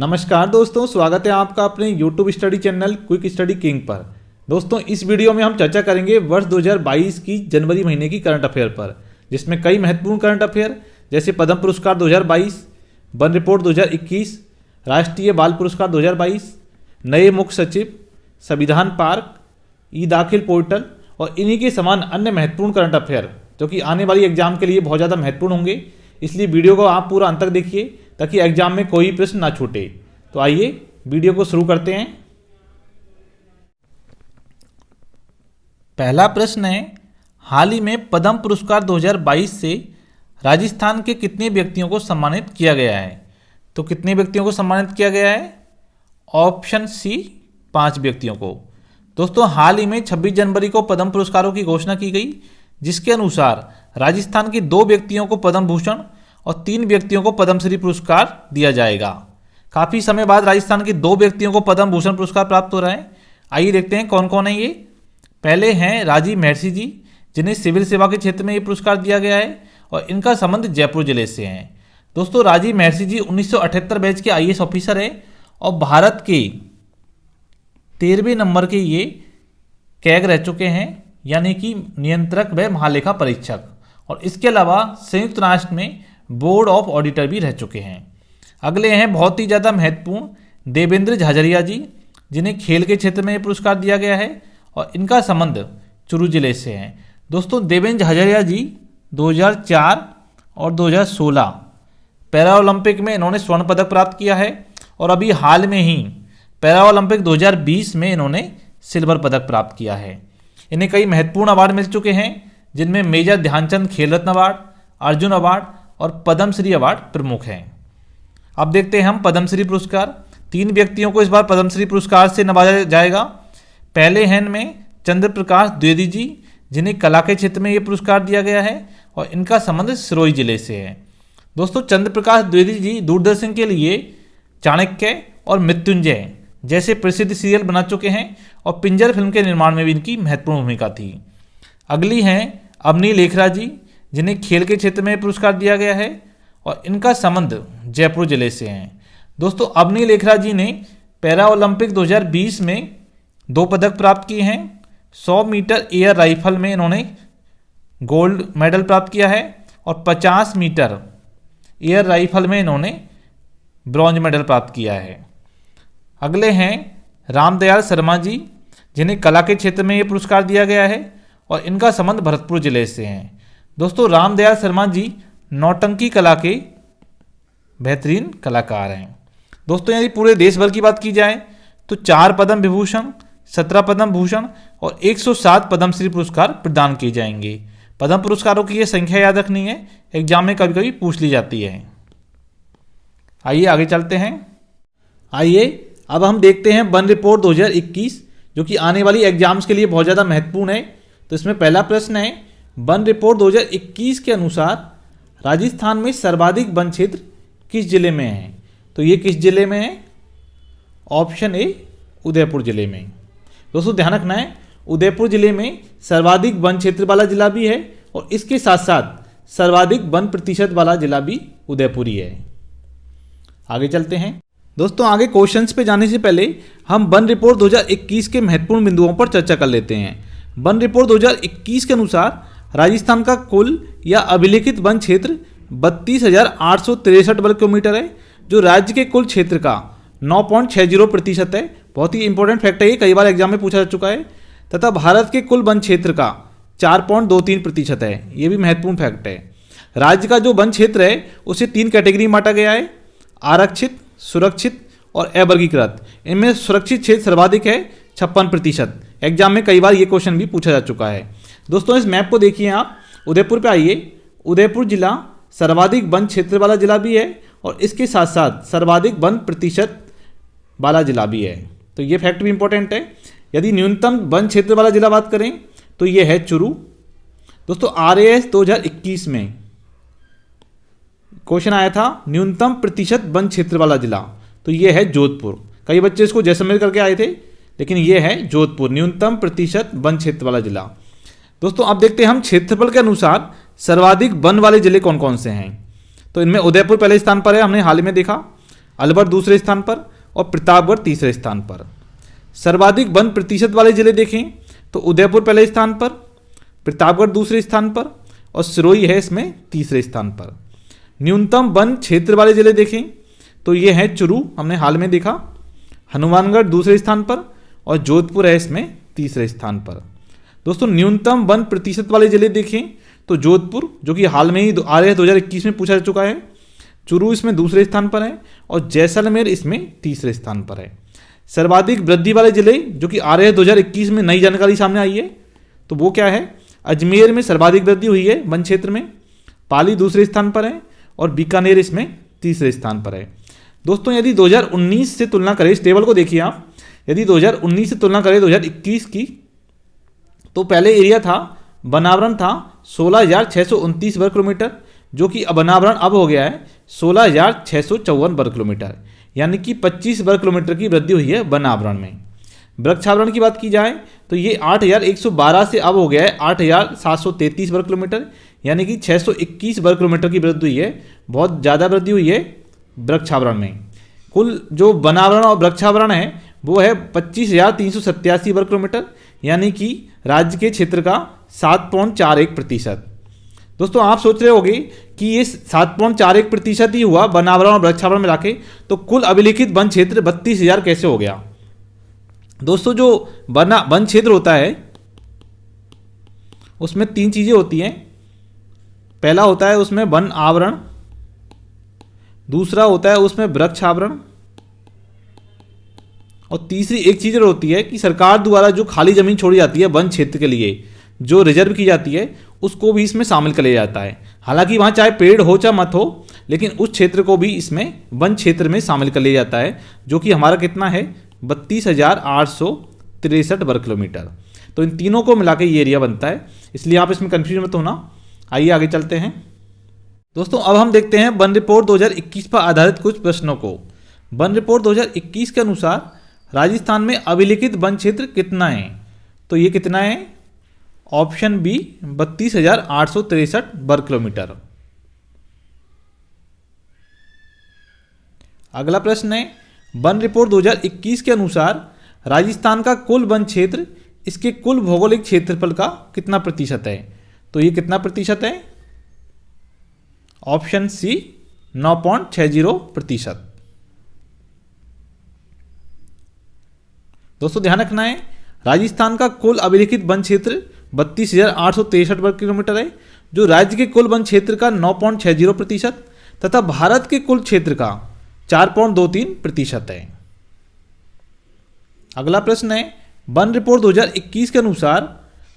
नमस्कार दोस्तों, स्वागत है आपका अपने YouTube study channel quick study king पर। दोस्तों, इस वीडियो में हम चर्चा करेंगे वर्ष 2022 की जनवरी महीने की करंट अफेयर पर, जिसमें कई महत्वपूर्ण करंट अफेयर जैसे पद्म पुरस्कार 2022, वन रिपोर्ट 2021, राष्ट्रीय बाल पुरस्कार 2022, नए मुख्य सचिव, संविधान पार्क, ई दाखिल पोर्टल और इन्हीं के समान अन्य महत्वपूर्ण करंट अफेयर जो कि आने वाली एग्जाम के लिए बहुत ज़्यादा महत्वपूर्ण होंगे। इसलिए वीडियो को आप पूरा अंत तक देखिए ताकि एग्जाम में कोई प्रश्न ना छूटे। तो आइए वीडियो को शुरू करते हैं। पहला प्रश्न है, हाल ही में पद्म पुरस्कार 2022 से राजस्थान के कितने व्यक्तियों को सम्मानित किया गया है? तो कितने व्यक्तियों को सम्मानित किया गया है? ऑप्शन सी, 5 व्यक्तियों को। दोस्तों, हाल ही में 26 जनवरी को पद्म पुरस्कारों की घोषणा की गई, जिसके अनुसार राजस्थान के 2 व्यक्तियों को पद्म भूषण और 3 व्यक्तियों को पद्मश्री पुरस्कार दिया जाएगा। काफ़ी समय बाद राजस्थान के 2 व्यक्तियों को पद्म भूषण पुरस्कार प्राप्त हो रहा है। आइए देखते हैं कौन कौन है ये। पहले हैं राजीव महर्षि जी, जिन्हें सिविल सेवा के क्षेत्र में ये पुरस्कार दिया गया है और इनका संबंध जयपुर जिले से है। दोस्तों, राजीव महर्षि जी 1978 बैच के IAS ऑफिसर है और भारत के 13वें नंबर के ये कैग रह चुके हैं, यानी कि नियंत्रक व महालेखा परीक्षक, और इसके अलावा संयुक्त राष्ट्र में बोर्ड ऑफ ऑडिटर भी रह चुके हैं। अगले हैं बहुत ही ज़्यादा महत्वपूर्ण देवेंद्र झाझड़िया जी, जिन्हें खेल के क्षेत्र में ये पुरस्कार दिया गया है और इनका संबंध चुरू जिले से है। दोस्तों, देवेंद्र झाझड़िया जी 2004 और 2016 पैरा ओलंपिक में इन्होंने स्वर्ण पदक प्राप्त किया है और अभी हाल में ही पैरा ओलंपिक 2020 में इन्होंने सिल्वर पदक प्राप्त किया है। इन्हें कई महत्वपूर्ण अवार्ड मिल चुके हैं, जिनमें मेजर ध्यानचंद खेल रत्न अवार्ड, अर्जुन अवार्ड और पद्मश्री अवार्ड प्रमुख हैं। अब देखते हैं हम पद्मश्री पुरस्कार। 3 व्यक्तियों को इस बार पद्मश्री पुरस्कार से नवाजा जाएगा। पहले हैं इनमें चंद्र प्रकाश द्विवेदी जी, जिन्हें कला के क्षेत्र में ये पुरस्कार दिया गया है और इनका संबंध सिरोही जिले से है। दोस्तों, चंद्र प्रकाश द्विवेदी जी दूरदर्शन के लिए चाणक्य और मृत्युंजय जैसे प्रसिद्ध सीरियल बना चुके हैं और पिंजर फिल्म के निर्माण में भी इनकी महत्वपूर्ण भूमिका थी। अगली हैं अवनी लेखरा जी, जिन्हें खेल के क्षेत्र में पुरस्कार दिया गया है और इनका संबंध जयपुर जिले से है। दोस्तों, अवनी लेखरा जी ने पैरा ओलंपिक 2020 में 2 पदक प्राप्त किए हैं। 100 मीटर एयर राइफल में इन्होंने गोल्ड मेडल प्राप्त किया है और 50 मीटर एयर राइफल में इन्होंने ब्रॉन्ज मेडल प्राप्त किया है। अगले हैं रामदयाल शर्मा जी, जिन्हें कला के क्षेत्र में ये पुरस्कार दिया गया है और इनका संबंध भरतपुर जिले से है। दोस्तों, रामदयाल शर्मा जी नौटंकी कला के बेहतरीन कलाकार हैं। दोस्तों, यदि पूरे देश भर की बात की जाए तो 4 पद्म विभूषण, 17 पद्म भूषण और 107 पद्मश्री पुरस्कार प्रदान किए जाएंगे। पद्म पुरस्कारों की ये संख्या याद रखनी है, एग्जाम में कभी कभी पूछ ली जाती है। आइए आगे चलते हैं। आइए अब हम देखते हैं वन रिपोर्ट 2021, जो कि आने वाली एग्जाम्स के लिए बहुत ज़्यादा महत्वपूर्ण है। तो इसमें पहला प्रश्न है, वन रिपोर्ट 2021 के अनुसार राजस्थान में सर्वाधिक वन क्षेत्र किस जिले में है? तो ये किस जिले में है? ऑप्शन ए, उदयपुर जिले में। दोस्तों, ध्यान रखना है, उदयपुर जिले में सर्वाधिक वन क्षेत्र वाला जिला भी है और इसके साथ साथ सर्वाधिक वन प्रतिशत वाला जिला भी उदयपुर ही है। आगे चलते हैं। दोस्तों, आगे क्वेश्चंस पे जाने से पहले हम वन रिपोर्ट 2021 के महत्वपूर्ण बिंदुओं पर चर्चा कर लेते हैं। वन रिपोर्ट 2021 के अनुसार राजस्थान का कुल या अभिलेखित वन क्षेत्र 32,863 वर्ग किलोमीटर है, जो राज्य के कुल क्षेत्र का 9.60% है। बहुत ही इंपॉर्टेंट फैक्ट है, ये कई बार एग्जाम में पूछा जा चुका है। तथा भारत के कुल वन क्षेत्र का 4.23% है, ये भी महत्वपूर्ण फैक्ट है। राज्य का जो वन क्षेत्र है उसे 3 कैटेगरी में बांटा गया है, आरक्षित, सुरक्षित और अवर्गीकृत। इनमें सुरक्षित क्षेत्र सर्वाधिक है, 56%। एग्जाम में कई बार ये क्वेश्चन भी पूछा जा चुका है। दोस्तों, इस मैप को देखिए आप, उदयपुर पे आइए। उदयपुर जिला सर्वाधिक वन क्षेत्र वाला जिला भी है और इसके साथ साथ सर्वाधिक वन प्रतिशत वाला जिला भी है। तो ये फैक्ट भी इंपॉर्टेंट है। यदि न्यूनतम वन क्षेत्र वाला जिला बात करें तो ये है चुरू। दोस्तों, RAS 2021 में क्वेश्चन आया था न्यूनतम प्रतिशत वन क्षेत्र वाला जिला, तो ये है जोधपुर। कई बच्चे इसको जैसलमेर करके आए थे, लेकिन ये है जोधपुर, न्यूनतम प्रतिशत वन क्षेत्र वाला जिला। दोस्तों, अब देखते हैं हम क्षेत्रफल के अनुसार सर्वाधिक वन वाले जिले कौन कौन से हैं। तो इनमें उदयपुर पहले स्थान पर है, हमने हाल ही में देखा। अलवर दूसरे स्थान पर और प्रतापगढ़ तीसरे स्थान पर। सर्वाधिक वन प्रतिशत वाले जिले देखें तो उदयपुर पहले स्थान पर, प्रतापगढ़ दूसरे स्थान पर और सिरोही है इसमें तीसरे स्थान पर। न्यूनतम वन क्षेत्र वाले जिले देखें तो ये हैं चुरू, हमने हाल में देखा, हनुमानगढ़ दूसरे स्थान पर और जोधपुर है इसमें तीसरे स्थान पर। दोस्तों न्यूनतम वन प्रतिशत वाले जिले देखें तो जोधपुर, जो कि हाल में ही RAS 2021 में पूछा जा चुका है, चुरू इसमें दूसरे स्थान पर है और जैसलमेर इसमें तीसरे स्थान पर है। सर्वाधिक वृद्धि वाले जिले जो कि RAS 2021 में नई जानकारी सामने आई है, तो वो क्या है, अजमेर में सर्वाधिक वृद्धि हुई है वन क्षेत्र में, पाली दूसरे स्थान पर है और बीकानेर इसमें तीसरे स्थान पर है। दोस्तों यदि 2019 से तुलना करें, इस टेबल को देखिए आप, यदि 2019 से तुलना करें 2021 की, तो पहले एरिया था, वनावरण था 16,629 वर्ग किलोमीटर, जो कि वनावरण अब हो गया है 16,654 वर्ग किलोमीटर, यानी कि 25 वर्ग किलोमीटर की वृद्धि हुई है वनावरण में। वृक्षावरण की बात की जाए तो ये 8,112 से अब हो गया है 8,733 वर्ग किलोमीटर, यानी कि 621 वर्ग किलोमीटर की वृद्धि हुई है। बहुत ज़्यादा वृद्धि हुई है वृक्षावरण में। कुल जो वनावरण और वृक्षावरण है वो है 25,387 वर्ग किलोमीटर, यानी कि राज्य के क्षेत्र का 7.41%। दोस्तों आप सोच रहे होंगे कि ये 7.41% ही हुआ वनावरण और वृक्षावरण मिला के, तो कुल अभिलेखित वन क्षेत्र 32,000 कैसे हो गया। दोस्तों जो वन क्षेत्र होता है उसमें 3 चीज़ें होती हैं। पहला होता है उसमें वन आवरण, दूसरा होता है उसमें वृक्ष आवरण और तीसरी एक चीज़ और होती है कि सरकार द्वारा जो खाली ज़मीन छोड़ी जाती है वन क्षेत्र के लिए, जो रिजर्व की जाती है, उसको भी इसमें शामिल कर लिया जाता है। हालांकि वहाँ चाहे पेड़ हो चाहे मत हो, लेकिन उस क्षेत्र को भी इसमें वन क्षेत्र में शामिल कर लिया जाता है, जो कि हमारा कितना है 32,863 वर्ग किलोमीटर। तो इन तीनों को मिला के ये एरिया बनता है, इसलिए आप इसमें कन्फ्यूज मत होना। आइए आगे चलते हैं। दोस्तों अब हम देखते हैं वन रिपोर्ट 2021 पर आधारित कुछ प्रश्नों को। वन रिपोर्ट 2021 के अनुसार राजस्थान में अभिलेखित वन क्षेत्र कितना है, तो ये कितना है, ऑप्शन बी 32,863 वर्ग किलोमीटर। अगला प्रश्न है वन रिपोर्ट 2021 के अनुसार राजस्थान का कुल वन क्षेत्र इसके कुल भौगोलिक क्षेत्रफल का कितना प्रतिशत है, तो ये कितना प्रतिशत है, ऑप्शन सी 9.60%। दोस्तों ध्यान रखना है राजस्थान का कुल अभिलेखित वन क्षेत्र 32,863 वर्ग किलोमीटर है, जो राज्य के कुल वन क्षेत्र का 9.60% तथा भारत के कुल क्षेत्र का 4.23% है। अगला प्रश्न है वन रिपोर्ट 2021 के अनुसार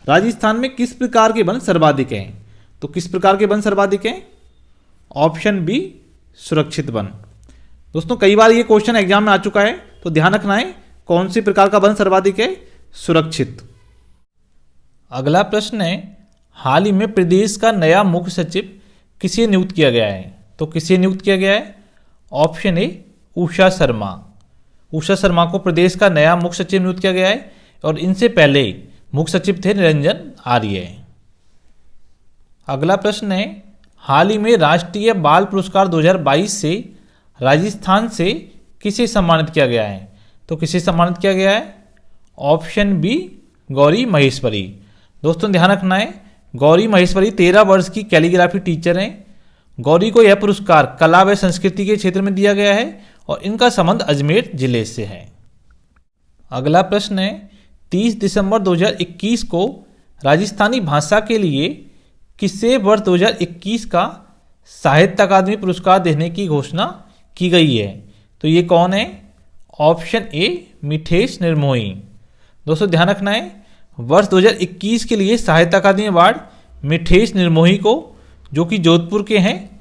राजस्थान में किस प्रकार के वन सर्वाधिक हैं, तो किस प्रकार के वन सर्वाधिक हैं, ऑप्शन बी सुरक्षित वन। दोस्तों कई बार ये क्वेश्चन एग्जाम में आ चुका है, तो ध्यान रखना है कौन सी प्रकार का वन सर्वाधिक है, सुरक्षित। अगला प्रश्न है हाल ही में प्रदेश का नया मुख्य सचिव किसे नियुक्त किया गया है, तो किसे नियुक्त किया गया है, ऑप्शन ए उषा शर्मा। उषा शर्मा को प्रदेश का नया मुख्य सचिव नियुक्त किया गया है और इनसे पहले मुख्य सचिव थे निरंजन आर्य। अगला प्रश्न है हाल ही में राष्ट्रीय बाल पुरस्कार 2022 से राजस्थान से किसे सम्मानित किया गया है, तो किसे सम्मानित किया गया है, ऑप्शन बी गौरी महेश्वरी। दोस्तों ध्यान रखना है गौरी महेश्वरी 13 वर्ष की कैलीग्राफी टीचर हैं। गौरी को यह पुरस्कार कला व संस्कृति के क्षेत्र में दिया गया है और इनका संबंध अजमेर जिले से है। अगला प्रश्न है 30 दिसंबर 2021 को राजस्थानी भाषा के लिए किसे वर्ष 2021 का साहित्य अकादमी पुरस्कार देने की घोषणा की गई है, तो ये कौन है, ऑप्शन ए मिठेश निर्मोही। दोस्तों ध्यान रखना है वर्ष 2021 के लिए साहित्य अकादमी अवार्ड मिठेश निर्मोही को, जो कि जोधपुर के हैं,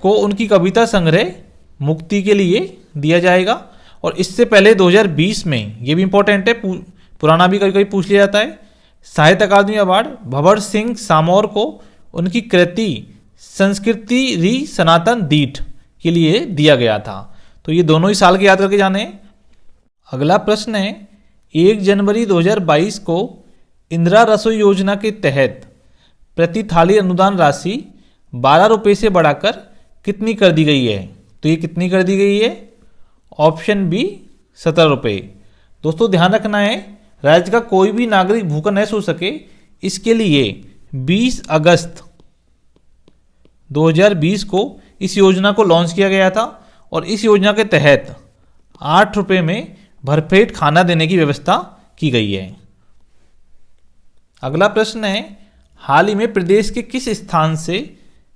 को उनकी कविता संग्रह मुक्ति के लिए दिया जाएगा। और इससे पहले 2020 में, ये भी इंपॉर्टेंट है, पुराना भी कभी कभी पूछ लिया जाता है, साहित्य अकादमी अवार्ड भंवर सिंह सामौर को उनकी कृति संस्कृति री सनातन दीठ के लिए दिया गया था। तो ये दोनों ही साल के याद करके जाने। अगला प्रश्न है 1 जनवरी 2022 को इंदिरा रसोई योजना के तहत प्रति थाली अनुदान राशि 12 रुपये से बढ़ाकर कितनी कर दी गई है, तो ये कितनी कर दी गई है, ऑप्शन बी 17 रुपये। दोस्तों ध्यान रखना है, राज्य का कोई भी नागरिक भूखा न सो सके, इसके लिए 20 अगस्त 2020 को इस योजना को लॉन्च किया गया था और इस योजना के तहत 8 रुपये में भरपेट खाना देने की व्यवस्था की गई है। अगला प्रश्न है, हाल ही में प्रदेश के किस स्थान से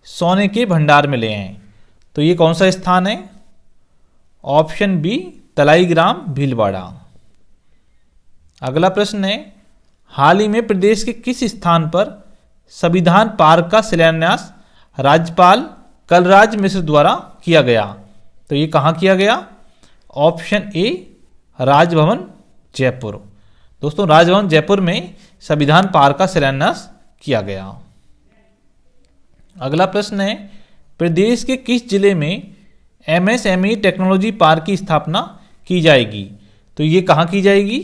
सोने के भंडार मिले हैं? तो ये कौन सा स्थान है? ऑप्शन बी तलाई ग्राम भीलवाड़ा। अगला प्रश्न है, हाल ही में प्रदेश के किस स्थान पर संविधान पार्क का शिलान्यास राज्यपाल कलराज मिश्र द्वारा किया गया? तो ये कहाँ किया गया? Option A Raj Bhavan Jaipur. दोस्तों राजभवन जयपुर में संविधान पार्क का शिलान्यास किया गया। अगला प्रश्न है, प्रदेश के किस जिले में एमएसएमई टेक्नोलॉजी पार्क की स्थापना की जाएगी? तो ये कहाँ की जाएगी?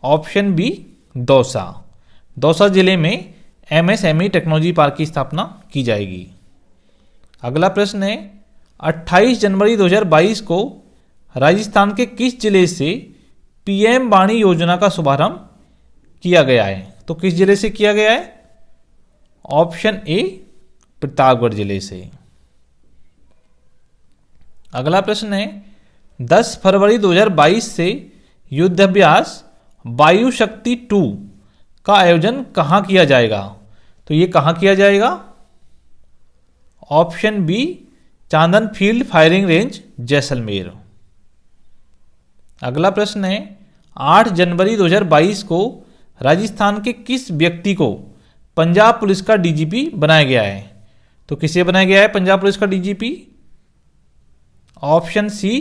Option B Dausa. दौसा जिले में एमएसएमई टेक्नोलॉजी पार्क की स्थापना की जाएगी। अगला प्रश्न है, 28 जनवरी 2022 को राजस्थान के किस जिले से पीएम वाणी योजना का शुभारंभ किया गया है? तो किस जिले से किया गया है? ऑप्शन ए प्रतापगढ़ जिले से। अगला प्रश्न है, 10 फरवरी 2022 से युद्धाभ्यास वायु शक्ति 2 का आयोजन कहाँ किया जाएगा? तो ये कहाँ किया जाएगा? ऑप्शन बी चांदन फील्ड फायरिंग रेंज जैसलमेर। अगला प्रश्न है, 8 जनवरी 2022 को राजस्थान के किस व्यक्ति को पंजाब पुलिस का डीजीपी बनाया गया है? तो किसे बनाया गया है पंजाब पुलिस का DGP? Option C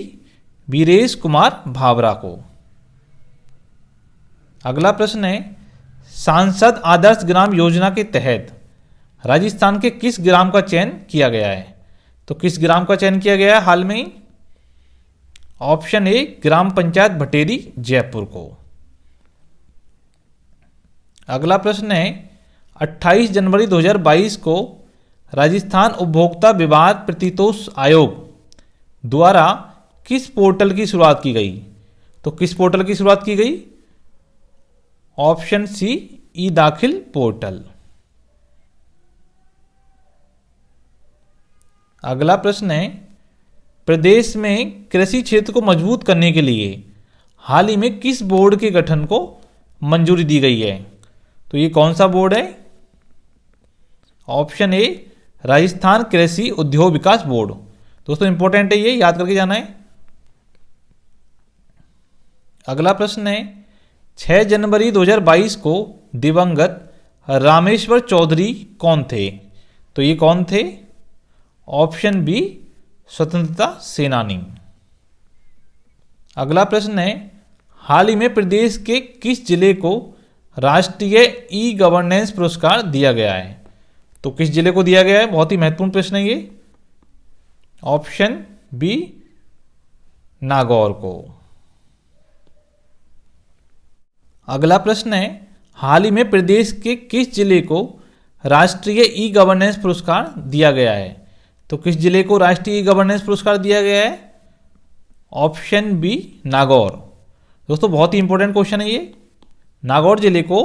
Viresh Kumar Bhawra को। अगला प्रश्न है, सांसद आदर्श ग्राम योजना के तहत राजस्थान के किस ग्राम का चयन किया गया है? तो किस ग्राम का चयन किया गया है हाल में ही? ऑप्शन ए ग्राम पंचायत भटेरी जयपुर को। अगला प्रश्न है, 28 जनवरी 2022 को राजस्थान उपभोक्ता विवाद प्रतितोष आयोग द्वारा किस पोर्टल की शुरुआत की गई? तो किस पोर्टल की शुरुआत की गई? ऑप्शन सी ई दाखिल पोर्टल। अगला प्रश्न है, प्रदेश में कृषि क्षेत्र को मजबूत करने के लिए हाल ही में किस बोर्ड के गठन को मंजूरी दी गई है? तो ये कौन सा बोर्ड है? ऑप्शन ए राजस्थान कृषि उद्योग विकास बोर्ड। दोस्तों इंपॉर्टेंट है, ये याद करके जाना है। अगला प्रश्न है, 6 जनवरी 2022 को दिवंगत रामेश्वर चौधरी कौन थे? तो ये कौन थे? ऑप्शन बी स्वतंत्रता सेनानी। अगला प्रश्न है, हाल ही में प्रदेश के किस जिले को राष्ट्रीय ई गवर्नेंस पुरस्कार दिया गया है? तो किस जिले को दिया गया है? बहुत ही महत्वपूर्ण प्रश्न है ये। ऑप्शन बी नागौर को। अगला प्रश्न है, हाल ही में प्रदेश के किस जिले को राष्ट्रीय ई गवर्नेंस पुरस्कार दिया गया है? तो किस जिले को राष्ट्रीय ई गवर्नेंस पुरस्कार दिया गया है? Option B Nagaur. दोस्तों बहुत ही इंपॉर्टेंट क्वेश्चन है ये, नागौर जिले को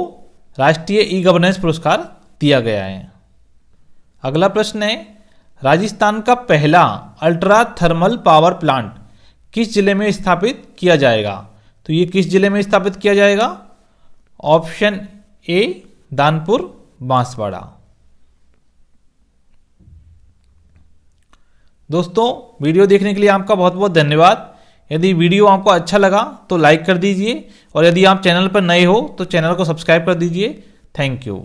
राष्ट्रीय ई गवर्नेंस पुरस्कार दिया गया है। अगला प्रश्न है, राजस्थान का पहला अल्ट्रा थर्मल पावर प्लांट किस जिले में स्थापित किया जाएगा? तो ये किस जिले में स्थापित किया जाएगा? Option A Danpur Banswara. दोस्तों वीडियो देखने के लिए आपका बहुत बहुत धन्यवाद। यदि वीडियो आपको अच्छा लगा तो लाइक कर दीजिए और यदि आप चैनल पर नए हो तो चैनल को सब्सक्राइब कर दीजिए। Thank you.